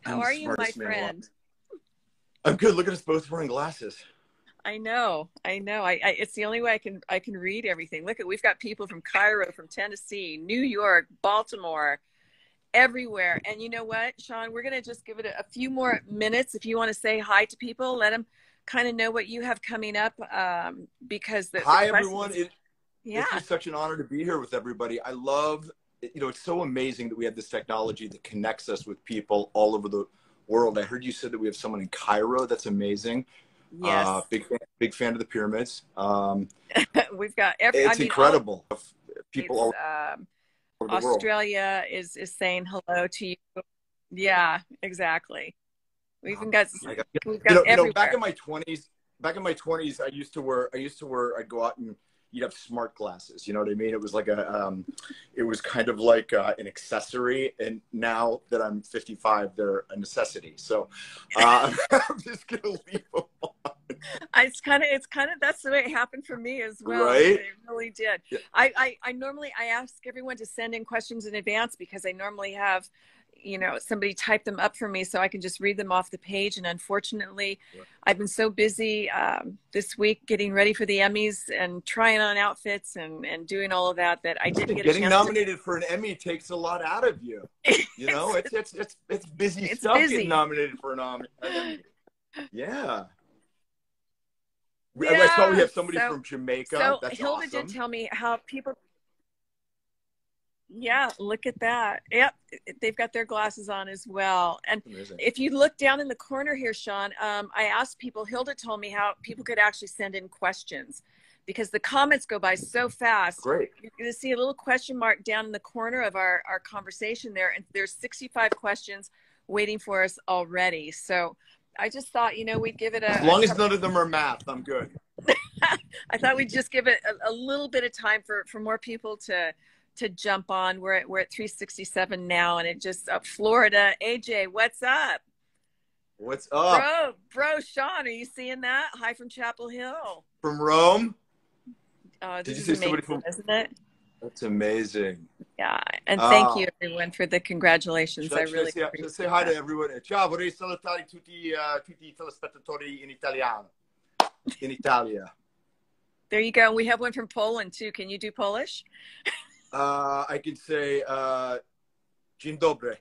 How the are you, my smartest man alive. friend? I'm good. Look at us both wearing glasses. I know, I know. It's the only way I can read everything. Look at we've got people from Cairo, from Tennessee, New York, Baltimore, everywhere. And you know what, Sean, we're gonna just give it a few more minutes. If you want to say hi to people, let them kind of know what you have coming up. Because the Hi, everyone. questions, It's yeah, just such an honor to be here with everybody. I love, it's so amazing that we have this technology that connects us with people all over the world. I heard you said that we have someone in Cairo. That's amazing. yes. Big fan of the pyramids. We've got every. I It's mean, all incredible. People it's all over the world. Australia is saying hello to you. Yeah, exactly. We've even got My God. we've got Back everywhere. in my 20s, I'd go out and you'd have smart glasses. You know what I mean? It was like it was kind of like an accessory. And now that I'm 55, they're a necessity. So I'm just gonna leave them on. It's kind of that's the way it happened for me as well. Right? It really did. Yeah. I normally I ask everyone to send in questions in advance because I normally have, somebody type them up for me so I can just read them off the page. And unfortunately, I've been so busy this week getting ready for the Emmys and trying on outfits and doing all of that I didn't get a Getting chance nominated for an Emmy takes a lot out of you. You know, it's busy it's stuff getting busy. nominated for an Emmy. Yeah. I saw we Yeah. have somebody from Jamaica. So That's Hilda did awesome. tell me how people. Yeah, look at that. Yep, they've got their glasses on as well. And Amazing. if you look down in the corner here, Sean, I asked people, Hilda told me how people could actually send in questions because the comments go by so fast. Great. You're going to see a little question mark down in the corner of our conversation there. And there's 65 questions waiting for us already. So I just thought, we'd give it As long as none of them are math, I'm good. I thought we'd just give it a little bit of time for more people to jump on. We're at 367 now, and it just up Florida. AJ, what's up? What's up? Bro, Sean, are you seeing that? Hi from Chapel Hill. From Rome? This Did you is say amazing, somebody from? isn't it? That's amazing. Yeah, and thank you everyone for the congratulations. I really appreciate should I say hi to everyone. Ciao, vorrei salutare tutti i telespettatori in italiano. In Italia. There you go. We have one from Poland too. Can you do Polish? I can say dzień dobry.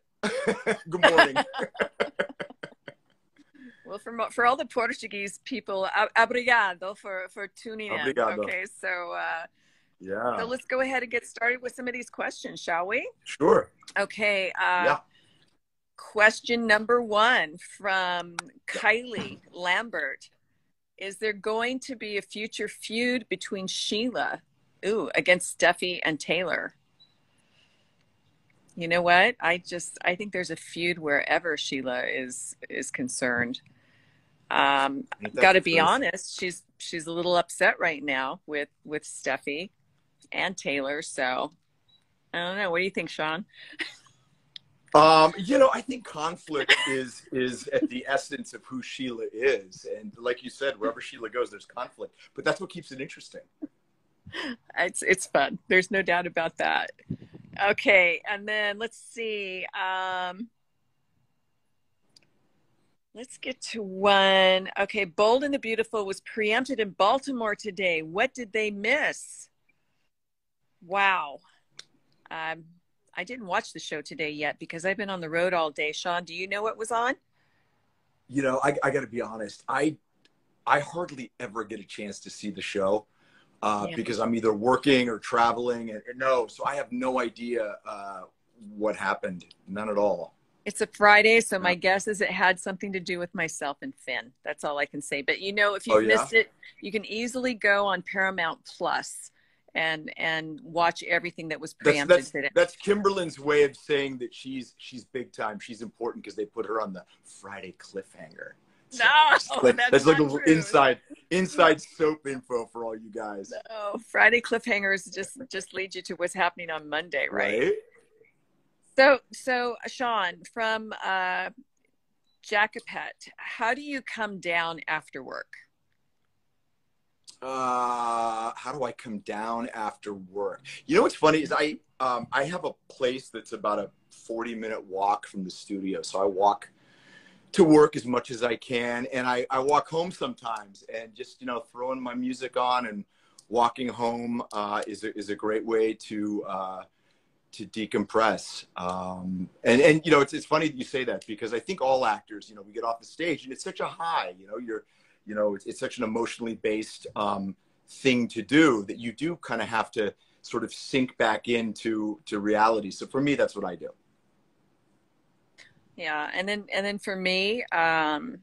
Good morning. Well, for all the Portuguese people, obrigado for tuning in. Obrigado. Okay, so yeah. so let's go ahead and get started with some of these questions, shall we? Sure. Okay. Yeah. Question number 1 from Kylie Lambert. Is there going to be a future feud between Sheila against Steffi and Taylor? You know what? I think there's a feud wherever Sheila is concerned. Got to be honest, she's a little upset right now with Steffi and Taylor. So I don't know. What do you think, Sean? I think conflict is at the essence of who Sheila is. And like you said, wherever Sheila goes, there's conflict. But that's what keeps it interesting. It's fun. There's no doubt about that. Okay, and then let's see. Let's get to one. Okay, Bold and the Beautiful was preempted in Baltimore today. What did they miss? Wow. I didn't watch the show today yet because I've been on the road all day. Sean, do you know what was on? I got to be honest. I hardly ever get a chance to see the show because I'm either working or traveling. So I have no idea what happened. None at all. It's a Friday, so my guess is it had something to do with myself and Finn. That's all I can say. But if you've missed it, you can easily go on Paramount Plus and watch everything that was preempted today. That's Kimberlin's way of saying that she's big time. She's important because they put her on the Friday cliffhanger. So that's like a little inside soap info for all you guys. No, Friday cliffhangers just lead you to what's happening on Monday, right? So Sean, from Jacopet, how do you come down after work? How do I come down after work? What's funny is I have a place that's about a 40-minute walk from the studio. So I walk to work as much as I can. And I walk home sometimes, and just, you know, throwing my music on and walking home is a great way to decompress. And you know, it's funny that you say that, because I think all actors, you know, we get off the stage and it's such a high, you know, it's such an emotionally based thing to do, that you do kind of have to sort of sink back into reality. So for me, that's what I do. Yeah. And then for me, I'm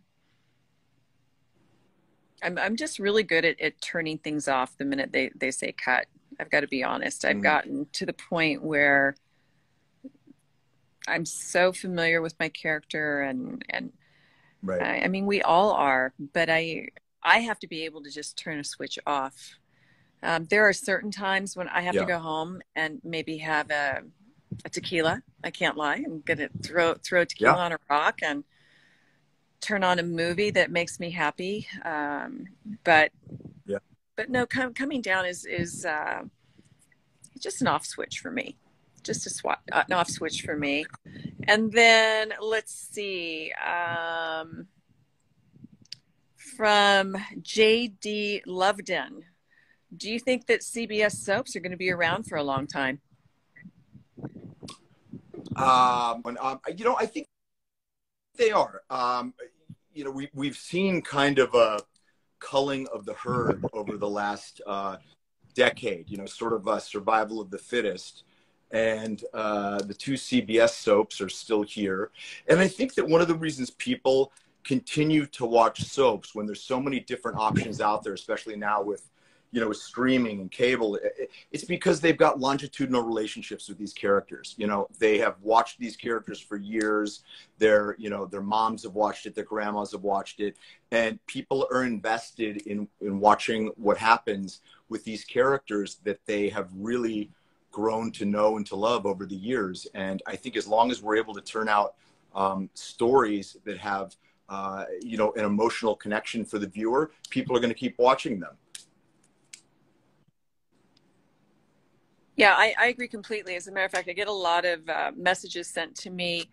just really good at turning things off the minute they say cut. I've got to be honest. I've gotten to the point where I'm so familiar with my character, and Right. I mean, we all are, but I have to be able to just turn a switch off. There are certain times when I have to go home and maybe have a tequila. I can't lie. I'm gonna throw tequila on a rock and turn on a movie that makes me happy. But no, coming down is just an off switch for me. Just an off switch for me. And then let's see. From J.D. Lovedon, do you think that CBS soaps are going to be around for a long time? You know, I think they are. You know, we've seen kind of a culling of the herd over the last decade, you know, sort of a survival of the fittest. And the two CBS soaps are still here. And I think that one of the reasons people continue to watch soaps when there's so many different options out there, especially now with, you know, with streaming and cable, it's because they've got longitudinal relationships with these characters. You know, they have watched these characters for years. Their moms have watched it, their grandmas have watched it, and people are invested in watching what happens with these characters that they have really grown to know and to love over the years. And I think as long as we're able to turn out stories that have you know, an emotional connection for the viewer, people are going to keep watching them. Yeah, I agree completely. As a matter of fact, I get a lot of messages sent to me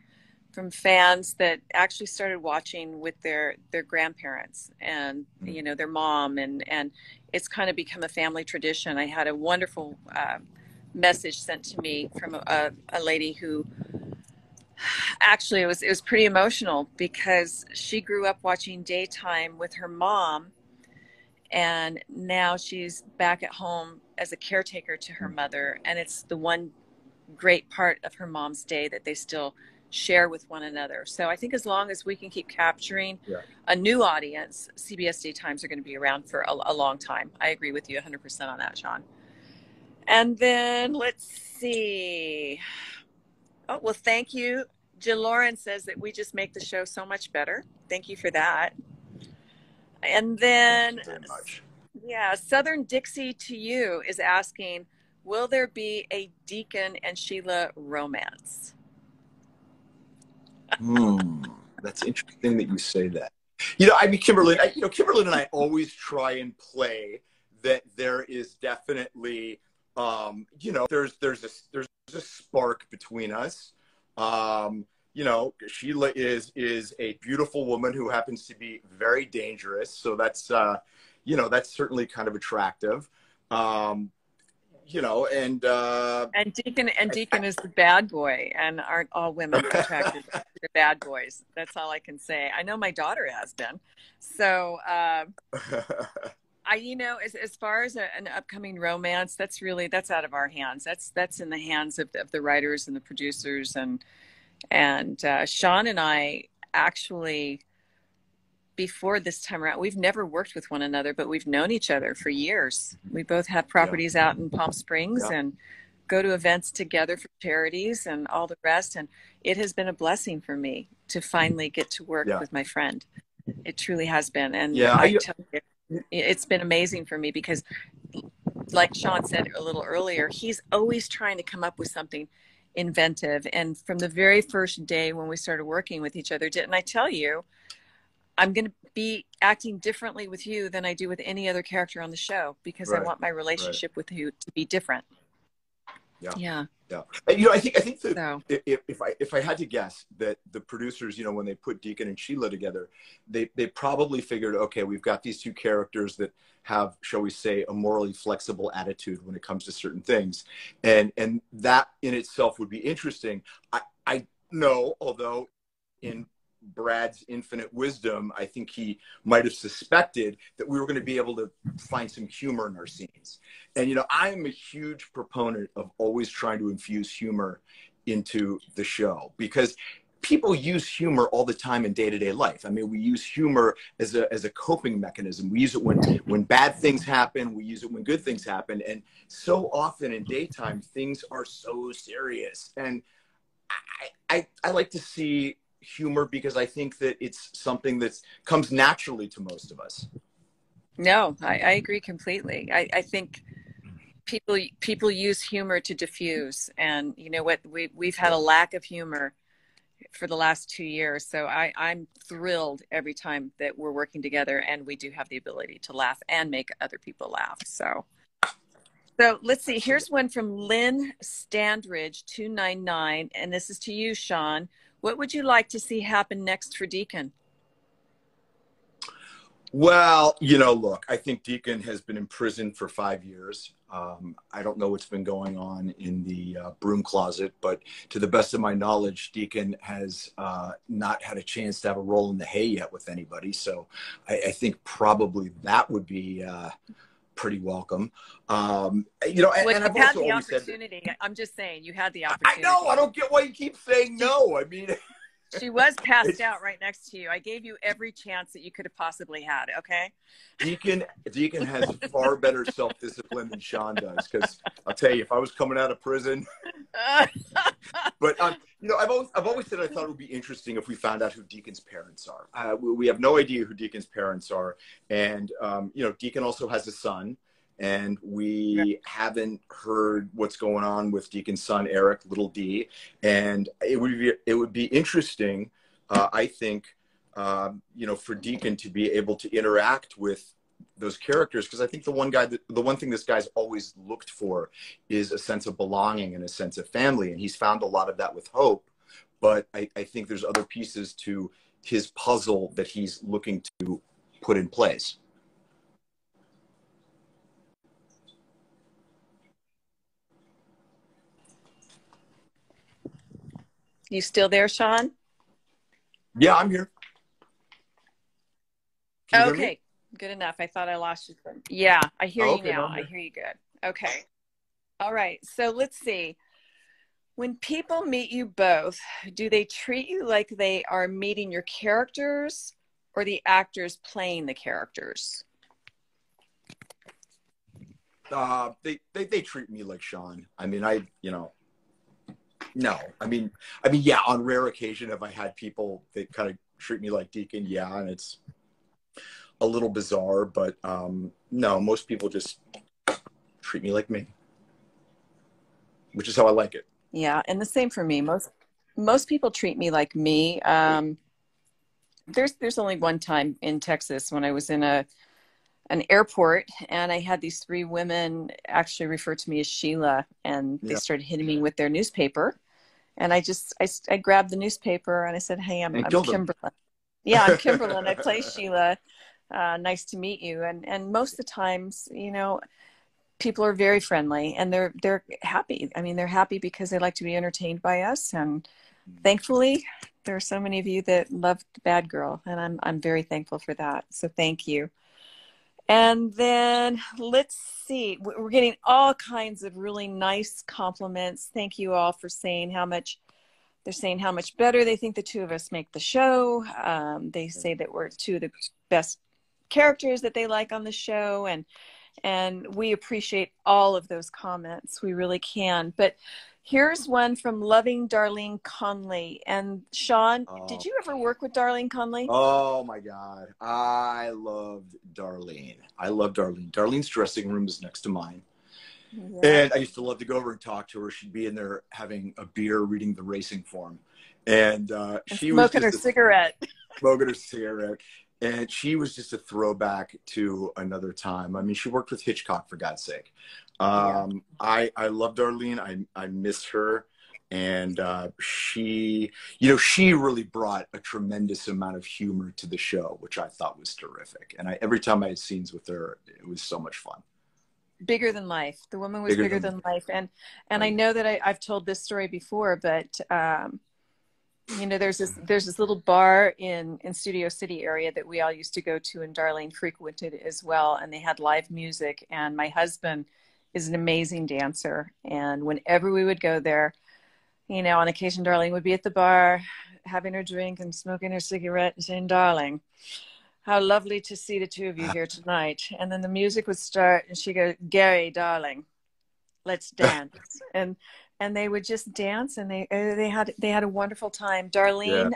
from fans that actually started watching with their grandparents and, you know, their mom, and it's kind of become a family tradition. I had a wonderful message sent to me from a lady who actually it was pretty emotional, because she grew up watching daytime with her mom, and now she's back at home as a caretaker to her mother, and it's the one great part of her mom's day that they still share with one another. So I think as long as we can keep capturing a new audience, CBS daytimes are going to be around for a long time. I agree with you 100% on that, Sean. And then let's see. Oh, well, thank you. Jill Lauren says that we just make the show so much better. Thank you for that. And then, thank you very much. Yeah, Southern Dixie to you is asking, will there be a Deacon and Sheila romance? That's interesting that you say that. You know, I mean, Kimberlin and I always try and play that there is definitely, you know, there's a spark between us. You know, Sheila is a beautiful woman who happens to be very dangerous. So that's, you know, that's certainly kind of attractive. You know, and Deacon is the bad boy, and aren't all women attracted to the bad boys? That's all I can say. I know my daughter has been. So, you know, as far as an upcoming romance, that's out of our hands. That's in the hands of the writers and the producers, and Sean and I actually, before this time around, we've never worked with one another, but we've known each other for years. We both have properties out in Palm Springs and go to events together for charities and all the rest. And it has been a blessing for me to finally get to work with my friend. It truly has been. And I tell you, it's been amazing for me, because like Sean said a little earlier, he's always trying to come up with something inventive. And from the very first day when we started working with each other, didn't I tell you, I'm going to be acting differently with you than I do with any other character on the show, because I want my relationship with you to be different. Yeah. Yeah. Yeah. And, you know, I think that So, if I had to guess, that the producers, you know, when they put Deacon and Sheila together, they probably figured, okay, we've got these two characters that have, shall we say, a morally flexible attitude when it comes to certain things, and that in itself would be interesting. I know, although in Brad's infinite wisdom, I think he might have suspected that we were going to be able to find some humor in our scenes. And, you know, I am a huge proponent of always trying to infuse humor into the show, because people use humor all the time in day-to-day life. I mean, we use humor as a coping mechanism. We use it when bad things happen. We use it when good things happen. And so often in daytime, things are so serious. And I like to see humor because I think that it's something that comes naturally to most of us. no, I agree completely. I think people use humor to diffuse, and you know what, we've had a lack of humor for the last 2 years. So I'm thrilled every time that we're working together and we do have the ability to laugh and make other people laugh. So let's see. Here's one from Lynn Standridge 299, and this is to you, Sean. What would you like to see happen next for Deacon? Well, you know, look, I think Deacon has been in prison for 5 years. I don't know what's been going on in the broom closet, but to the best of my knowledge, Deacon has not had a chance to have a roll in the hay yet with anybody. So I think probably that would be pretty welcome. You know, Well, and you I've had also the always said that, opportunity. I'm just saying, you had the I opportunity. know, I don't get why you keep saying no. I mean, she was passed out right next to you. I gave you every chance that you could have possibly had. Okay. Deacon has far better self-discipline than Sean does. Because I'll tell you, if I was coming out of prison, but you know, I've always said I thought it would be interesting if we found out who Deacon's parents are. We have no idea who Deacon's parents are, and you know, Deacon also has a son, and we haven't heard what's going on with Deacon's son Eric, little D, and it would be interesting, I think, you know, for Deacon to be able to interact with those characters, because I think the one thing this guy's always looked for is a sense of belonging and a sense of family, and he's found a lot of that with Hope. But I think there's other pieces to his puzzle that he's looking to put in place. You still there, Sean? Yeah, I'm here. Can you hear me? Okay, good enough. I thought I lost you. Yeah, I hear you Okay, now. no, I hear you good. Okay. All right. So let's see. When people meet you both, do they treat you like they are meeting your characters or the actors playing the characters? They treat me like Sean. I mean, you know, no, I mean, yeah, on rare occasion have I had people that kind of treat me like Deacon. Yeah, and it's a little bizarre, but no, most people just treat me like me, which is how I like it. Yeah, and the same for me. Most people treat me like me. There's only one time in Texas when I was in an airport and I had these three women actually refer to me as Sheila, and they started hitting me with their newspaper, and I grabbed the newspaper and I said, "Hey, I'm Kimberlin." Yeah, I'm Kimberlin. I play Sheila. Nice to meet you. And most of the times, you know, people are very friendly and they're happy. I mean, they're happy because they like to be entertained by us. And thankfully, there are so many of you that love the bad girl, and I'm very thankful for that. So thank you. And then let's see, we're getting all kinds of really nice compliments. Thank you all for saying how much better they think the two of us make the show. They say that we're two of the best characters that they like on the show, and we appreciate all of those comments. We really can. But here's one from loving Darlene Conley. And Sean, did you ever work with Darlene Conley? Oh my God. I loved Darlene. Darlene's dressing room is next to mine. Yeah. And I used to love to go over and talk to her. She'd be in there having a beer, reading the racing form. And she was smoking her cigarette. Smoking her cigarette. And she was just a throwback to another time. I mean, she worked with Hitchcock, for God's sake. I love Darlene. I miss her. And she, she really brought a tremendous amount of humor to the show, which I thought was terrific. And every time I had scenes with her, it was so much fun. Bigger than life. The woman was bigger than life. And I know that I've told this story before, but there's this little bar in Studio City area that we all used to go to, and Darlene frequented as well. And they had live music, and my husband is an amazing dancer. And whenever we would go there, on occasion, Darlene would be at the bar having her drink and smoking her cigarette and saying, "Darling, how lovely to see the two of you here tonight." And then the music would start and she'd go, "Gary, darling, let's dance." and they would just dance, and they had a wonderful time. Darlene,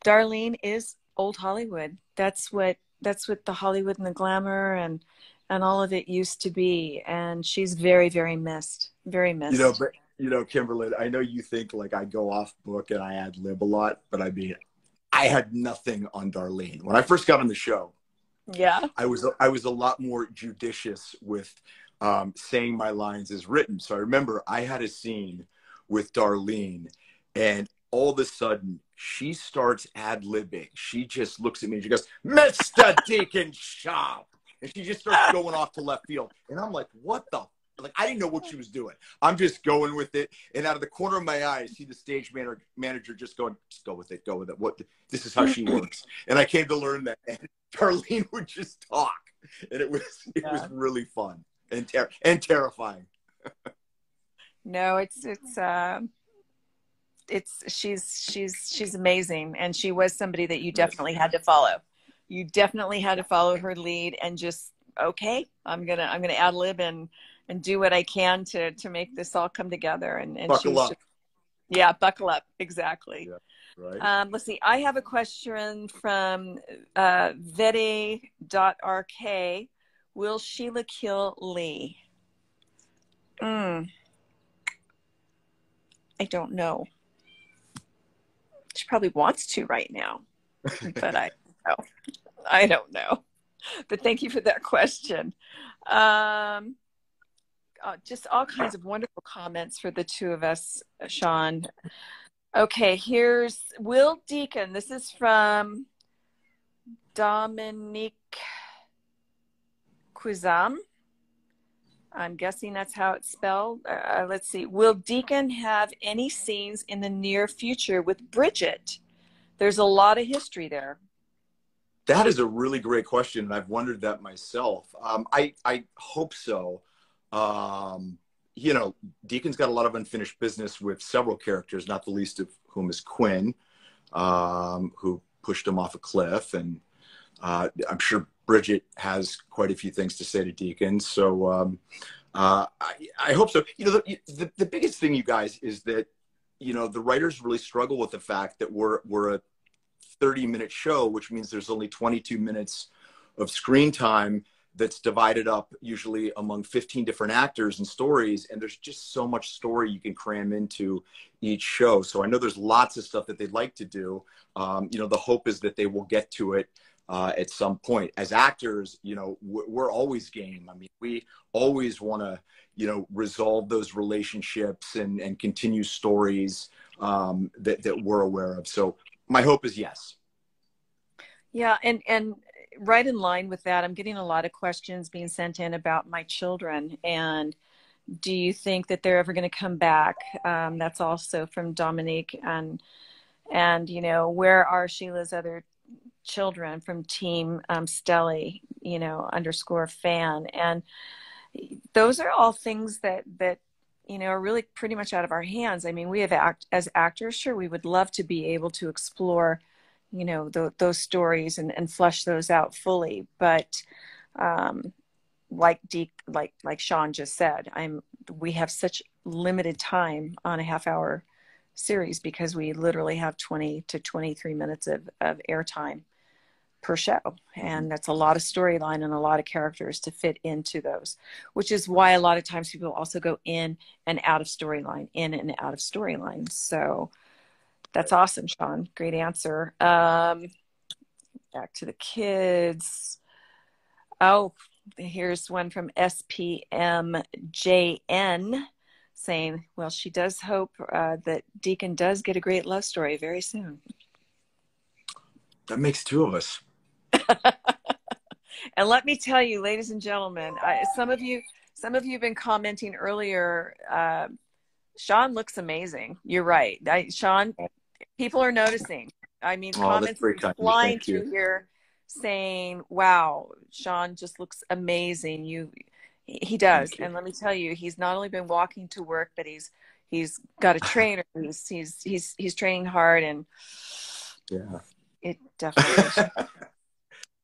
Darlene is old Hollywood. That's what the Hollywood and the glamour and all of it used to be. And she's very, very missed. Very missed. Kimberlin, I know you think like I go off book and I ad lib a lot, but I mean, I had nothing on Darlene. When I first got on the show, I was a lot more judicious with saying my lines as written. So I remember I had a scene with Darlene, and all of a sudden she starts ad-libbing. She just looks at me and she goes, "Mr. Deacon Sharp," and she just starts going off to left field. And I'm like, what the? Like, I didn't know what she was doing. I'm just going with it. And out of the corner of my eye, I see the stage manager just going, "Just go with it, go with it. This is how she works." And I came to learn that. And Darlene would just talk. And it was really fun and terrifying. No, she's amazing. And she was somebody that you definitely had to follow. You definitely had to follow her lead and just, okay, I'm gonna ad lib and do what I can to make this all come together. And buckle up. Buckle up. Exactly. Yeah, right. Let's see. I have a question from Vede.rk. Will Sheila kill Lee? I don't know. She probably wants to right now, but I don't know. But thank you for that question. Just all kinds of wonderful comments for the two of us, Sean. Okay, here's Will Deacon. This is from Dominique Quizam. I'm guessing that's how it's spelled. Let's see. Will Deacon have any scenes in the near future with Bridget? There's a lot of history there. That is a really great question, and I've wondered that myself. I hope so. Deacon's got a lot of unfinished business with several characters, not the least of whom is Quinn, who pushed him off a cliff. And I'm sure Bridget has quite a few things to say to Deacon. So I hope so. The biggest thing, you guys, is that, the writers really struggle with the fact that we're a 30-minute show, which means there's only 22 minutes of screen time that's divided up usually among 15 different actors and stories. And there's just so much story you can cram into each show. So I know there's lots of stuff that they'd like to do. The hope is that they will get to it at some point. As actors, we're always game. I mean, we always want to, resolve those relationships and continue stories that we're aware of. So my hope is yes. Yeah. And right in line with that, I'm getting a lot of questions being sent in about my children. And do you think that they're ever going to come back? That's also from Dominique. And where are Sheila's other children, from Team Stelly, _fan. And those are all things that are really pretty much out of our hands. I mean, we have as actors, sure, we would love to be able to explore those stories and flesh those out fully. But like Sean just said, we have such limited time on a half-hour series because we literally have 20 to 23 minutes of airtime per show. And that's a lot of storyline and a lot of characters to fit into those, which is why a lot of times people also go in and out of storyline, So that's awesome, Sean. Great answer. back to the kids. Oh, here's one from SPMJN saying, well, she does hope that Deacon does get a great love story very soon. That makes two of us. And let me tell you, ladies and gentlemen, some of you have been commenting earlier. Sean looks amazing. You're right. Sean, people are noticing. I mean, comments are flying through here saying, wow, Sean just looks amazing. He does. And let me tell you, he's not only been walking to work, but he's got a trainer. He's training hard, and yeah, it definitely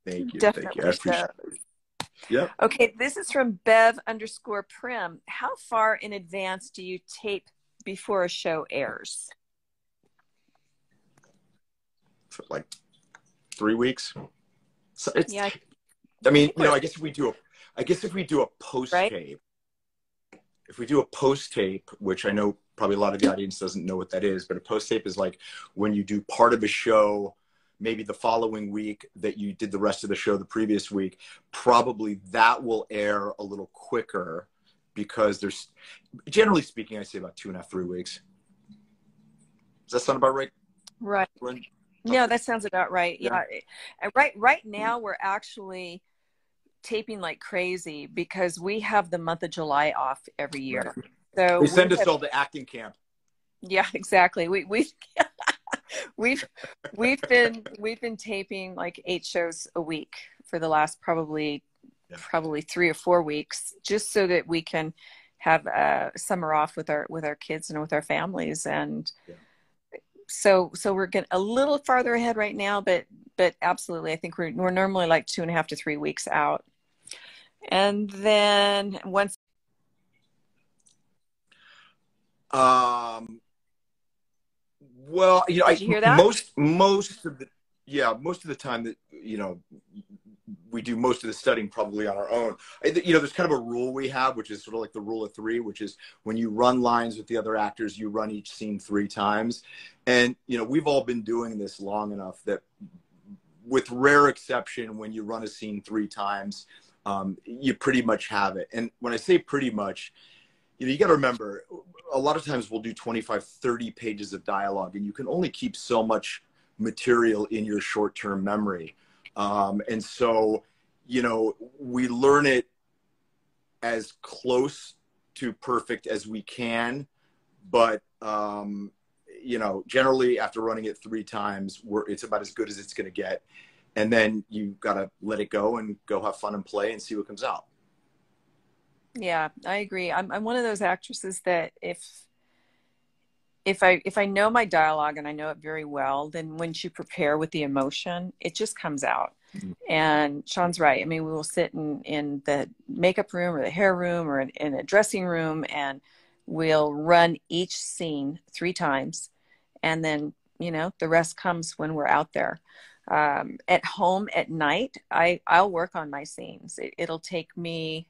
Thank you. Definitely I appreciate it. Yep. Okay, this is from Bev_Prim. How far in advance do you tape before a show airs? For like 3 weeks. So it's, yeah. I mean, I guess if we do a post tape, right? If we do a post tape, which I know probably a lot of the audience doesn't know what that is, but a post tape is like when you do part of a show, maybe the following week that you did the rest of the show the previous week, probably that will air a little quicker because there's, generally speaking, I say about 2.5, 3 weeks. Does that sound about right? Right. No, that sounds about right. Yeah. Right now we're actually taping like crazy because we have the month of July off every year. Right. So they send us all to acting camp. Yeah, exactly. We've been taping like 8 shows a week for the last probably 3 or 4 weeks, just so that we can have summer off with our kids and with our families. And so we're getting a little farther ahead right now, but absolutely, I think we're normally like 2.5 to 3 weeks out. And then once. Well, Did you hear that? most of the time that, we do most of the studying probably on our own. There's kind of a rule we have, which is sort of like the rule of 3, which is when you run lines with the other actors, you run each scene 3 times. And, we've all been doing this long enough that with rare exception, when you run a scene 3 times, you pretty much have it. And when I say pretty much, you got to remember, a lot of times we'll do 25, 30 pages of dialogue, and you can only keep so much material in your short-term memory. And so, we learn it as close to perfect as we can. But, generally after running it 3 times, it's about as good as it's going to get. And then you got to let it go and go have fun and play and see what comes out. Yeah, I agree. I'm one of those actresses that if I know my dialogue and I know it very well, then once you prepare with the emotion, it just comes out. Mm-hmm. And Sean's right. I mean, we will sit in the makeup room or the hair room or in a dressing room, and we'll run each scene 3 times. And then, the rest comes when we're out there. At home at night, I'll work on my scenes. It'll take me,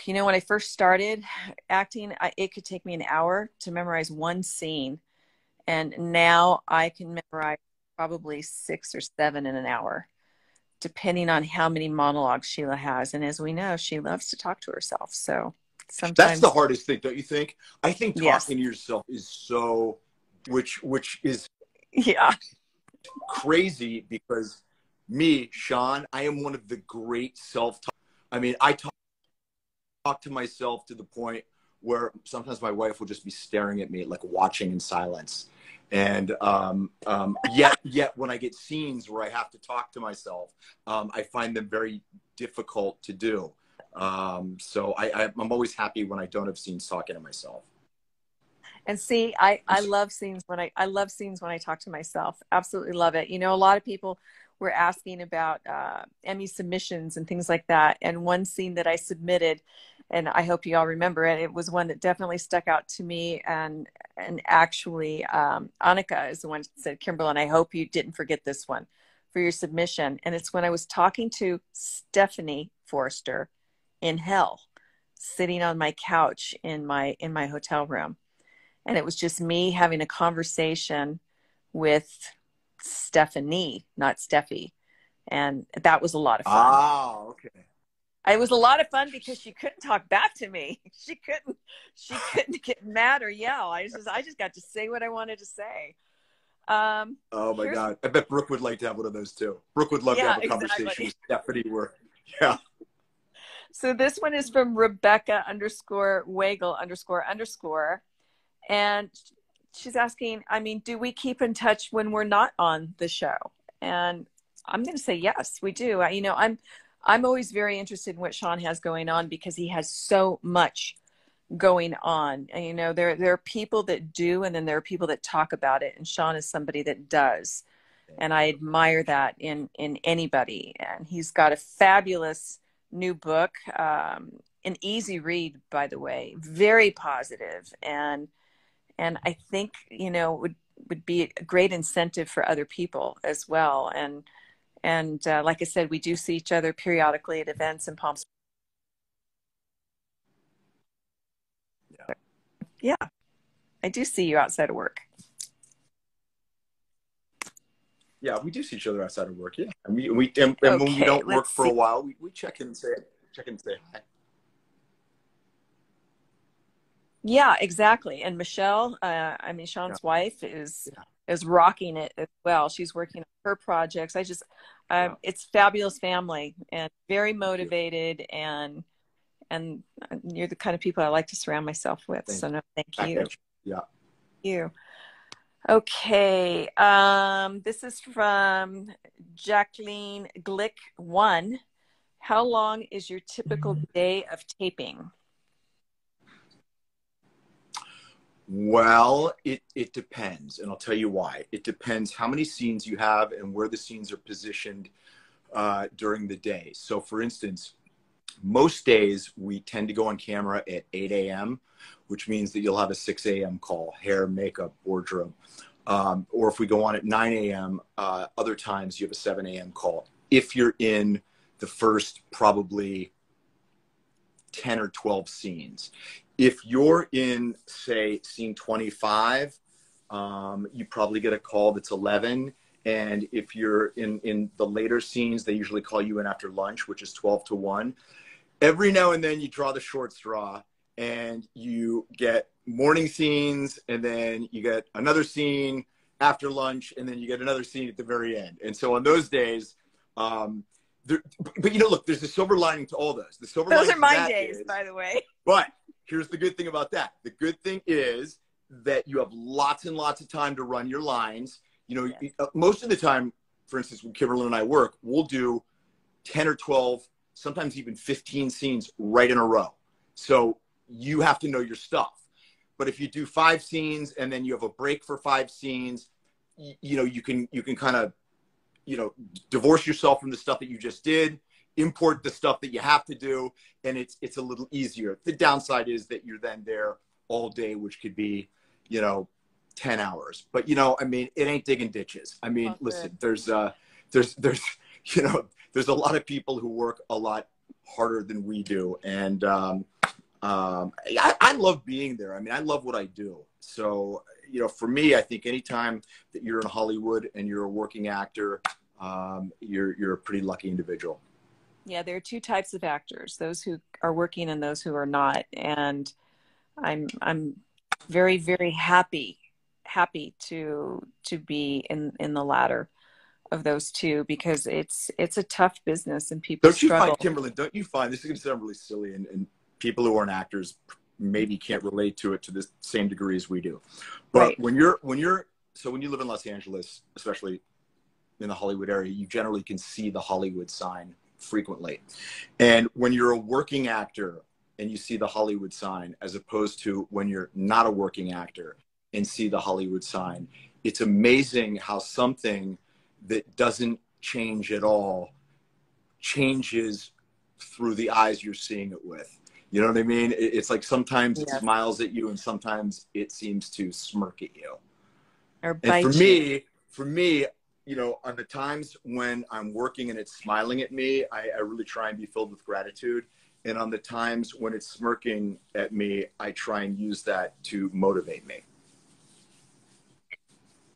when I first started acting, it could take me an hour to memorize 1 scene. And now I can memorize probably 6 or 7 in an hour, depending on how many monologues Sheila has. And as we know, she loves to talk to herself. So sometimes that's the hardest thing, don't you think? I think talking to yourself is so, which is crazy, because me, Sean, I am one of the great self-talk. I mean, I talk to myself to the point where sometimes my wife will just be staring at me, like watching in silence. And yet when I get scenes where I have to talk to myself, I find them very difficult to do. So I'm always happy when I don't have scenes talking to myself. And see, I love scenes when I love scenes when I talk to myself. Absolutely love it. A lot of people were asking about Emmy submissions and things like that. And one scene that I submitted, and I hope you all remember it, it was one that definitely stuck out to me. And actually, Annika is the one that said, Kimberlin, I hope you didn't forget this one for your submission. And it's when I was talking to Stephanie Forrester in hell, sitting on my couch in my hotel room. And it was just me having a conversation with Stephanie, not Steffi. And that was a lot of fun. Oh, okay. It was a lot of fun because she couldn't talk back to me. She couldn't get mad or yell. I just got to say what I wanted to say. Oh my God. I bet Brooke would like to have one of those too. Brooke would love to have a conversation with Stephanie where, yeah. So this one is from Rebecca_Wagle___. And she's asking, I mean, do we keep in touch when we're not on the show? And I'm going to say, yes, we do. I'm always very interested in what Sean has going on because he has so much going on. And, there are people that do, and then there are people that talk about it. And Sean is somebody that does. And I admire that in anybody. And he's got a fabulous new book, an easy read, by the way, very positive. And I think, would be a great incentive for other people as well. And like I said, we do see each other periodically at events in Palm Springs. Yeah, I do see you outside of work. Yeah, we do see each other outside of work. Yeah, and when we don't work for a while, we check in and say hi. Yeah, exactly. And Michelle, Sean's wife is rocking it as well. She's working on her projects. It's fabulous family and very motivated, and you're the kind of people I like to surround myself with. So no, thank you. Yeah. Thank you. Okay. This is from Jacqueline Glick 1. How long is your typical day of taping? Well, it depends, and I'll tell you why. It depends how many scenes you have and where the scenes are positioned during the day. So, for instance, most days we tend to go on camera at 8 a.m., which means that you'll have a 6 a.m. call, hair, makeup, wardrobe. Or if we go on at 9 a.m., other times you have a 7 a.m. call. If you're in the first probably 10 or 12 scenes. If you're in, say, scene 25, you probably get a call that's 11. And if you're in the later scenes, they usually call you in after lunch, which is 12 to 1. Every now and then you draw the short straw and you get morning scenes, and then you get another scene after lunch, and then you get another scene at the very end. And so on those days, but look, there's a silver lining to all those. Those are my days, by the way. But here's the good thing about that. The good thing is that you have lots and lots of time to run your lines. Most of the time, for instance, when Kimberlin and I work, we'll do 10 or 12, sometimes even 15 scenes right in a row. So you have to know your stuff. But if you do 5 scenes and then you have a break for 5 scenes, you can kind of, divorce yourself from the stuff that you just did, import the stuff that you have to do, and it's a little easier. The downside is that you're then there all day, which could be, 10 hours. But, it ain't digging ditches. Listen, there's a lot of people who work a lot harder than we do. And I love being there. I love what I do. So, for me, I think anytime that you're in Hollywood and you're a working actor, you're a pretty lucky individual. Yeah, there are 2 types of actors: those who are working and those who are not. And I'm very, very happy to be in the latter of those 2, because it's a tough business and people struggle. Kimberlin, don't you find, this is going to sound really silly, and people who aren't actors maybe can't relate to it to the same degree as we do, but right. when you live in Los Angeles, especially in the Hollywood area, you generally can see the Hollywood sign frequently. And when you're a working actor and you see the Hollywood sign, as opposed to when you're not a working actor and see the Hollywood sign, it's amazing how something that doesn't change at all changes through the eyes you're seeing it with. You know what I mean? It's like sometimes it smiles at you and sometimes it seems to smirk at you. Or bite you. For me, on the times when I'm working and it's smiling at me, I really try and be filled with gratitude. And on the times when it's smirking at me, I try and use that to motivate me.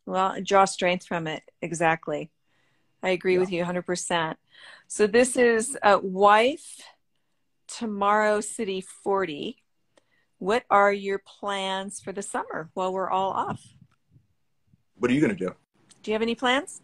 Well, draw strength from it. Exactly. I agree Yeah. with you 100%. So this is Wife Tomorrow City 40. What are your plans for the summer while we're all off? What are you going to do? Do you have any plans?